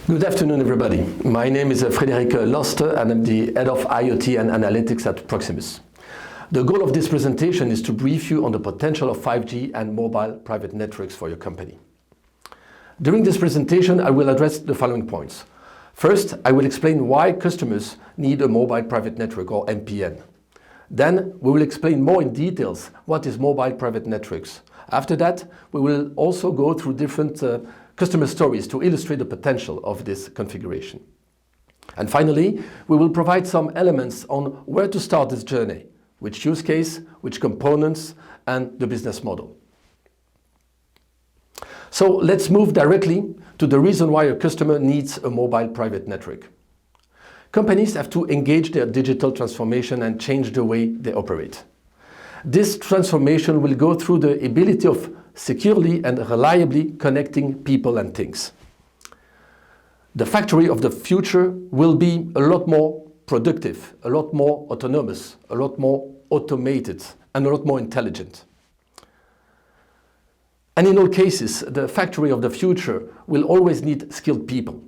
Good afternoon, everybody. My name is Frédéric Loster, and I'm the head of IoT and analytics at Proximus. The goal of this presentation is to brief you on the potential of 5G and mobile private networks for your company. During this presentation, I will address the following points. First, I will explain why customers need a mobile private network, or MPN. Then, we will explain more in details what is mobile private networks. After that, we will also go through different customer stories to illustrate the potential of this configuration. And finally, we will provide some elements on where to start this journey, which use case, which components, and the business model. So let's move directly to the reason why a customer needs a mobile private network. Companies have to engage their digital transformation and change the way they operate. This transformation will go through the ability of securely and reliably connecting people and things. The factory of the future will be a lot more productive, a lot more autonomous, a lot more automated, and a lot more intelligent. And in all cases, the factory of the future will always need skilled people.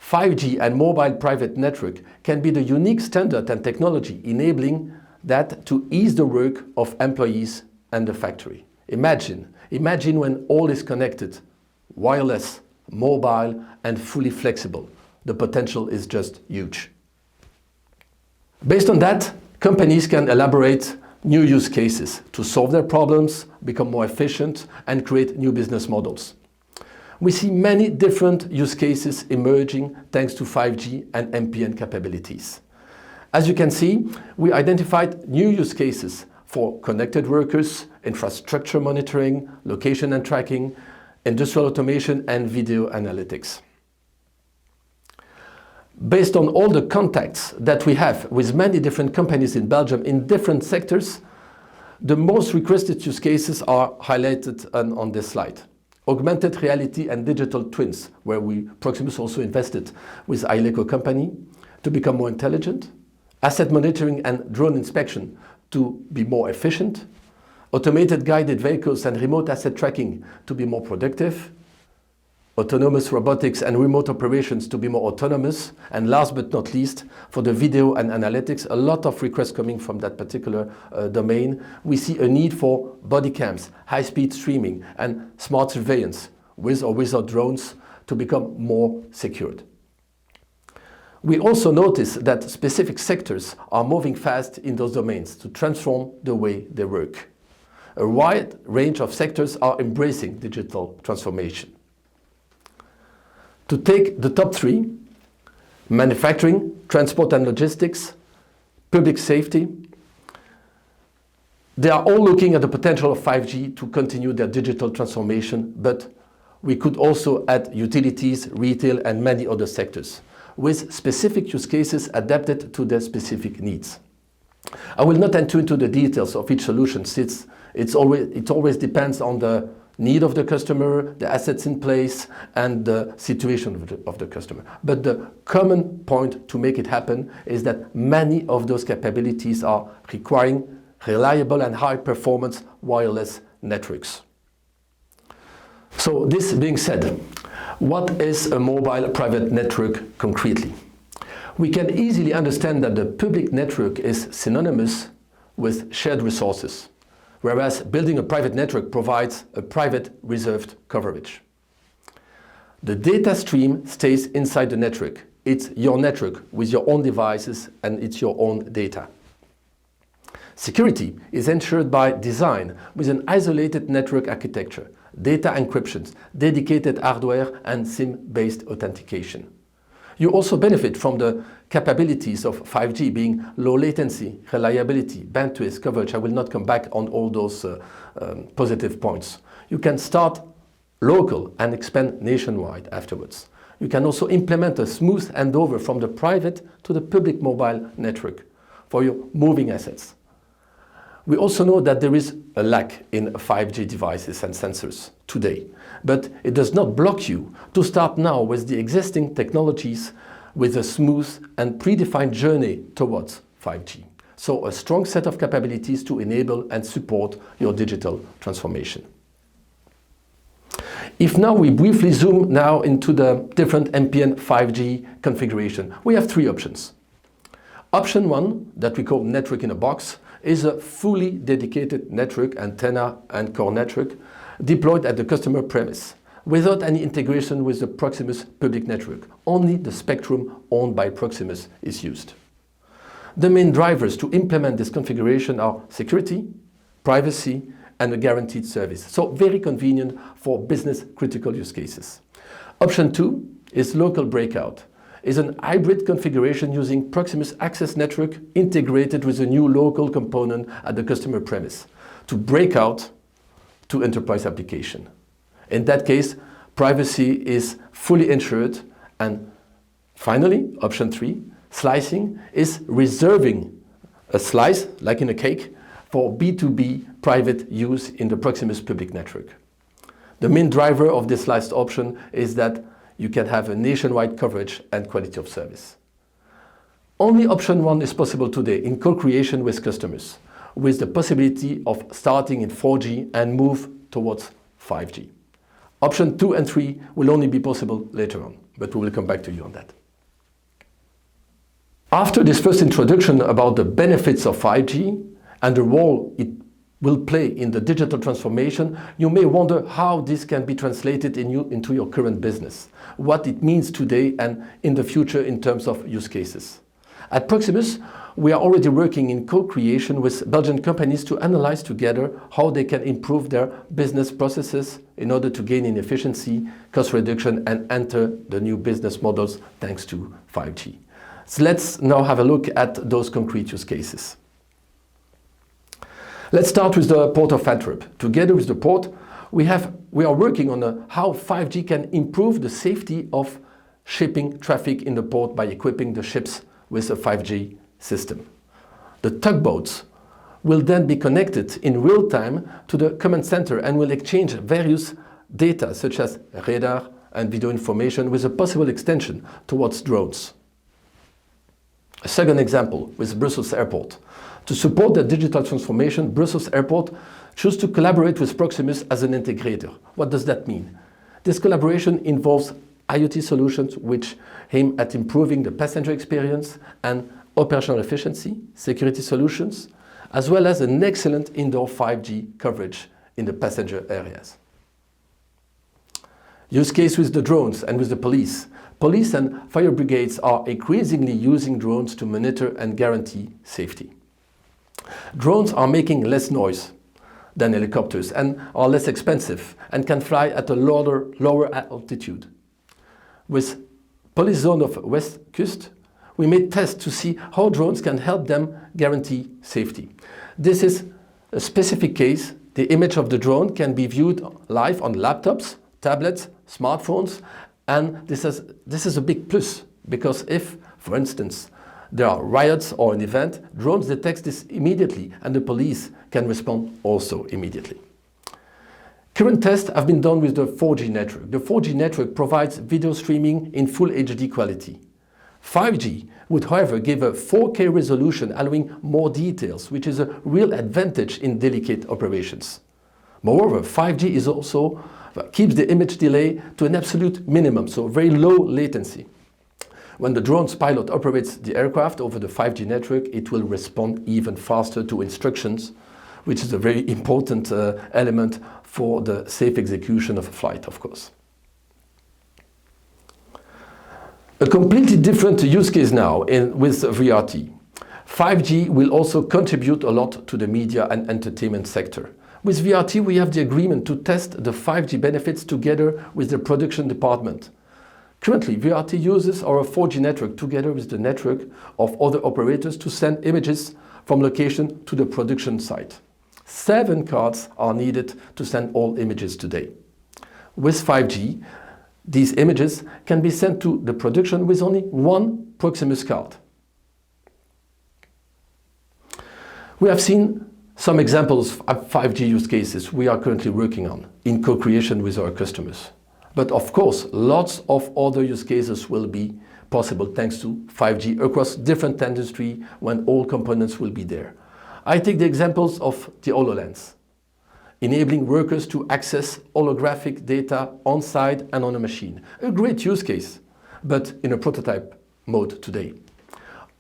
5G and mobile private network can be the unique standard and technology enabling that to ease the work of employees and the factory. Imagine when all is connected, wireless, mobile, and fully flexible. The potential is just huge. Based on that, companies can elaborate new use cases to solve their problems, become more efficient, and create new business models. We see many different use cases emerging thanks to 5G and MPN capabilities. As you can see, we identified new use cases for connected workers, infrastructure monitoring, location and tracking, industrial automation, and video analytics. Based on all the contacts that we have with many different companies in Belgium in different sectors, the most requested use cases are highlighted on this slide. Augmented reality and digital twins, where Proximus also invested with Ileco company to become more intelligent. Asset monitoring and drone inspection to be more efficient. Automated guided vehicles and remote asset tracking to be more productive. Autonomous robotics and remote operations to be more autonomous. And last but not least, for the video and analytics, a lot of requests coming from that particular domain. We see a need for body cams, high-speed streaming, and smart surveillance with or without drones to become more secured. We also notice that specific sectors are moving fast in those domains to transform the way they work. A wide range of sectors are embracing digital transformation. To take the top three: manufacturing, transport and logistics, public safety, they are all looking at the potential of 5G to continue their digital transformation, but we could also add utilities, retail, and many other sectors, with specific use cases adapted to their specific needs. I will not enter into the details of each solution since it always depends on the need of the customer, the assets in place, and the situation of the customer. But the common point to make it happen is that many of those capabilities are requiring reliable and high-performance wireless networks. So this being said, what is a mobile private network concretely? We can easily understand that the public network is synonymous with shared resources, whereas building a private network provides a private reserved coverage. The data stream stays inside the network. It's your network with your own devices, and it's your own data. Security is ensured by design with an isolated network architecture, data encryptions, dedicated hardware, and SIM-based authentication. You also benefit from the capabilities of 5G being low latency, reliability, bandwidth, coverage. I will not come back on all those positive points. You can start local and expand nationwide afterwards. You can also implement a smooth handover from the private to the public mobile network for your moving assets. We also know that there is a lack in 5G devices and sensors today, but it does not block you to start now with the existing technologies with a smooth and predefined journey towards 5G. So a strong set of capabilities to enable and support your digital transformation. If now we briefly zoom now into the different MPN 5G configuration, we have three options. Option one, that we call network in a box, is a fully dedicated network, antenna and core network, deployed at the customer premise, without any integration with the Proximus public network. Only the spectrum owned by Proximus is used. The main drivers to implement this configuration are security, privacy, and a guaranteed service. So very convenient for business critical use cases. Option two is local breakout. Is an hybrid configuration using Proximus access network integrated with a new local component at the customer premise to break out to enterprise application. In that case, privacy is fully ensured. And finally, option three, slicing, is reserving a slice, like in a cake, for B2B private use in the Proximus public network. The main driver of this sliced option is that you can have a nationwide coverage and quality of service. Only option one is possible today in co-creation with customers, with the possibility of starting in 4G and move towards 5G. Option 2 and 3 will only be possible later on, but we will come back to you on that. After this first introduction about the benefits of 5G and the role it will play in the digital transformation, you may wonder how this can be translated into your current business, what it means today and in the future in terms of use cases. At Proximus, we are already working in co-creation with Belgian companies to analyze together how they can improve their business processes in order to gain in efficiency, cost reduction, and enter the new business models thanks to 5G. So let's now have a look at those concrete use cases. Let's start with the Port of Antwerp. Together with the port, we are working on how 5G can improve the safety of shipping traffic in the port by equipping the ships with a 5G system. The tugboats will then be connected in real time to the command center and will exchange various data such as radar and video information with a possible extension towards drones. A second example with Brussels Airport. To support the digital transformation, Brussels Airport chose to collaborate with Proximus as an integrator. What does that mean? This collaboration involves IoT solutions which aim at improving the passenger experience and operational efficiency, security solutions, as well as an excellent indoor 5G coverage in the passenger areas. Use case with the drones and with the police. Police and fire brigades are increasingly using drones to monitor and guarantee safety. Drones are making less noise than helicopters and are less expensive and can fly at a lower altitude. With Police Zone of West Coast, we made tests to see how drones can help them guarantee safety. This is a specific case. The image of the drone can be viewed live on laptops, tablets, smartphones, and this is a big plus because if, for instance, there are riots or an event, drones detect this immediately and the police can respond also immediately. Current tests have been done with the 4G network. The 4G network provides video streaming in full HD quality. 5G would, however, give a 4K resolution, allowing more details, which is a real advantage in delicate operations. Moreover, 5G is also keeps the image delay to an absolute minimum, so very low latency. When the drone's pilot operates the aircraft over the 5G network, it will respond even faster to instructions, which is a very important element for the safe execution of a flight, of course. A completely different use case now with VRT. 5G will also contribute a lot to the media and entertainment sector. With VRT, we have the agreement to test the 5G benefits together with the production department. Currently, VRT uses our 4G network together with the network of other operators to send images from location to the production site. 7 cards are needed to send all images today. With 5G, these images can be sent to the production with only 1 Proximus card. We have seen some examples of 5G use cases we are currently working on in co-creation with our customers. But of course, lots of other use cases will be possible thanks to 5G across different industries when all components will be there. I take the examples of the HoloLens. enabling workers to access holographic data on-site and on a machine. A great use case, but in a prototype mode today.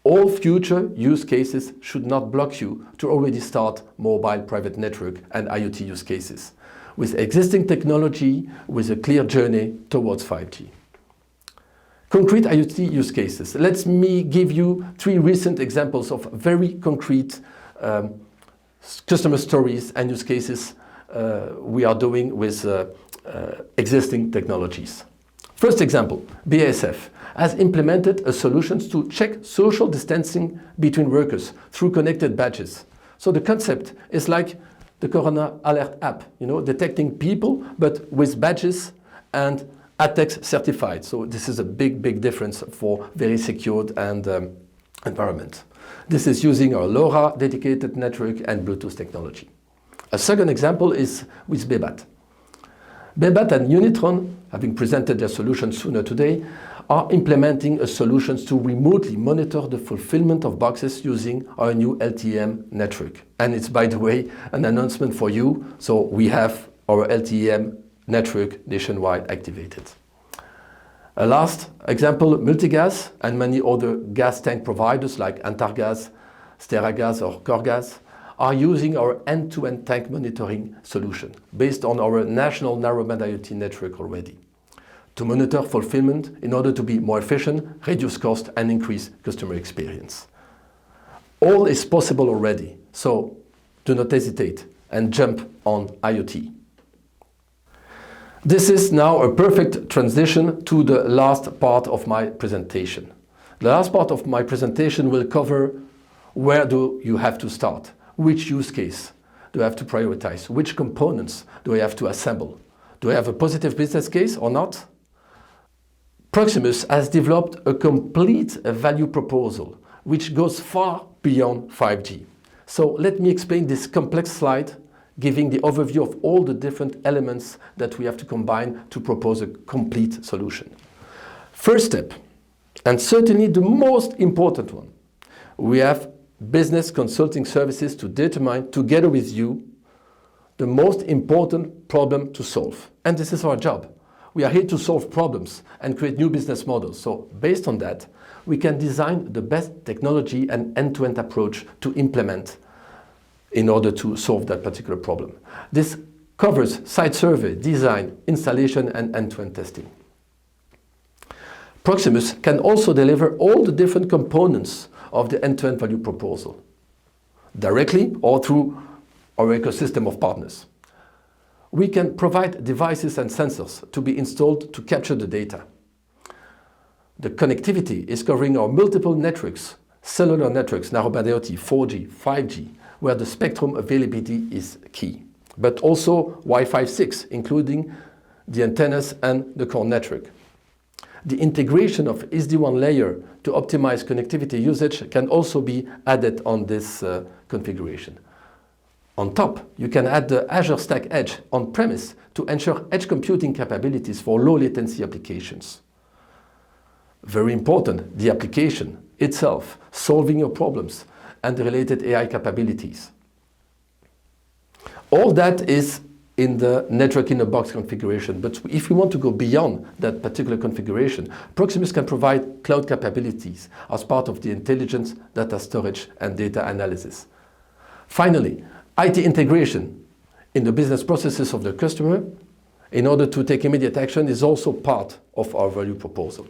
All future use cases should not block you to already start mobile private network and IoT use cases with existing technology with a clear journey towards 5G. Concrete IoT use cases. Let me give you 3 recent examples of very concrete customer stories and use cases we are doing with existing technologies. First example, BASF has implemented a solution to check social distancing between workers through connected badges. So the concept is like the Corona Alert app, detecting people, but with badges and ATEX certified. So this is a big difference for very secured and environment. This is using our LoRa dedicated network and Bluetooth technology. A second example is with Bebat. Bebat and Unitron, having presented their solution sooner today, are implementing a solution to remotely monitor the fulfillment of boxes using our new LTE-M network. And it's, by the way, an announcement for you. So we have our LTE-M network nationwide activated. A last example, Multigas and many other gas tank providers like Antargas, Steragas or Corgas are using our end-to-end tank monitoring solution based on our national narrowband IoT network already to monitor fulfillment in order to be more efficient, reduce cost and increase customer experience. All is possible already, so do not hesitate and jump on IoT. This is now a perfect transition to the last part of my presentation. The last part of my presentation will cover where do you have to start, which use case do I have to prioritize, which components do I have to assemble, do I have a positive business case or not? Proximus has developed a complete value proposal which goes far beyond 5G. So let me explain this complex slide, giving the overview of all the different elements that we have to combine to propose a complete solution. First step, and certainly the most important one, we have business consulting services to determine together with you the most important problem to solve. And this is our job. We are here to solve problems and create new business models. So based on that, we can design the best technology and end-to-end approach to implement in order to solve that particular problem. This covers site survey, design, installation, and end-to-end testing. Proximus can also deliver all the different components of the end-to-end value proposal, directly or through our ecosystem of partners. We can provide devices and sensors to be installed to capture the data. The connectivity is covering our multiple networks, cellular networks, narrowband IoT, 4G, 5G, where the spectrum availability is key, but also Wi-Fi 6, including the antennas and the core network. The integration of SD-WAN layer to optimize connectivity usage can also be added on this configuration. On top, you can add the Azure Stack Edge on-premise to ensure edge computing capabilities for low latency applications. Very important, the application itself, solving your problems, and the related AI capabilities. All that is in the network-in-a-box configuration, but if we want to go beyond that particular configuration, Proximus can provide cloud capabilities as part of the intelligence, data storage, and data analysis. Finally, IT integration in the business processes of the customer in order to take immediate action is also part of our value proposal.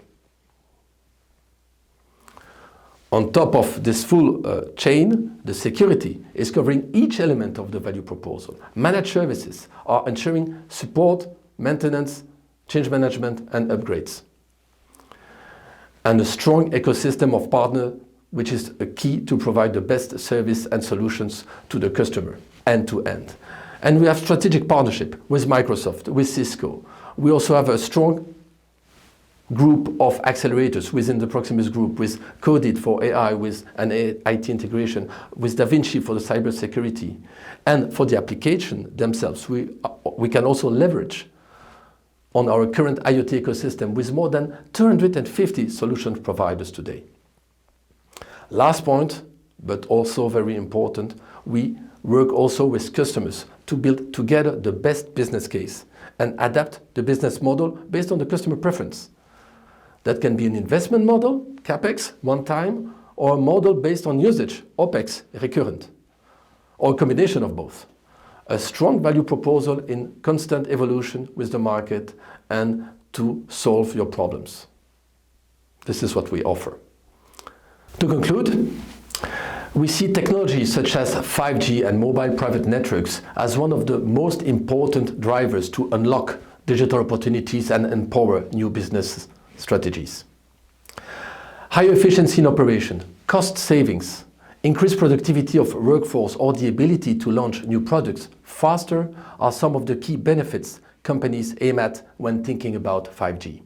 On top of this full chain, the security is covering each element of the value proposal. Managed services are ensuring support, maintenance, change management, and upgrades. And a strong ecosystem of partners, which is a key to provide the best service and solutions to the customer, end to end. And we have strategic partnership with Microsoft, with Cisco. We also have a strong group of accelerators within the Proximus group, with Codit for AI, with an IT integration, with DaVinci for the cybersecurity. And for the application themselves, we can also leverage on our current IoT ecosystem with more than 250 solution providers today. Last point, but also very important, we work also with customers to build together the best business case and adapt the business model based on the customer preference. That can be an investment model, CapEx, one time, or a model based on usage, OpEx, recurrent, or a combination of both. A strong value proposal in constant evolution with the market and to solve your problems. This is what we offer. To conclude, we see technologies such as 5G and mobile private networks as one of the most important drivers to unlock digital opportunities and empower new business strategies. Higher efficiency in operation, cost savings, increased productivity of workforce, or the ability to launch new products faster are some of the key benefits companies aim at when thinking about 5G.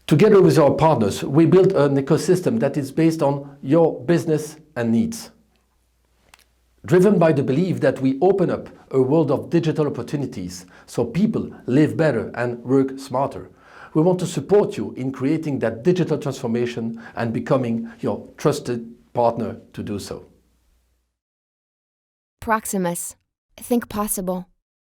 Together with our partners, we build an ecosystem that is based on your business and needs. Driven by the belief that we open up a world of digital opportunities so people live better and work smarter, we want to support you in creating that digital transformation and becoming your trusted partner to do so. Proximus. Think possible.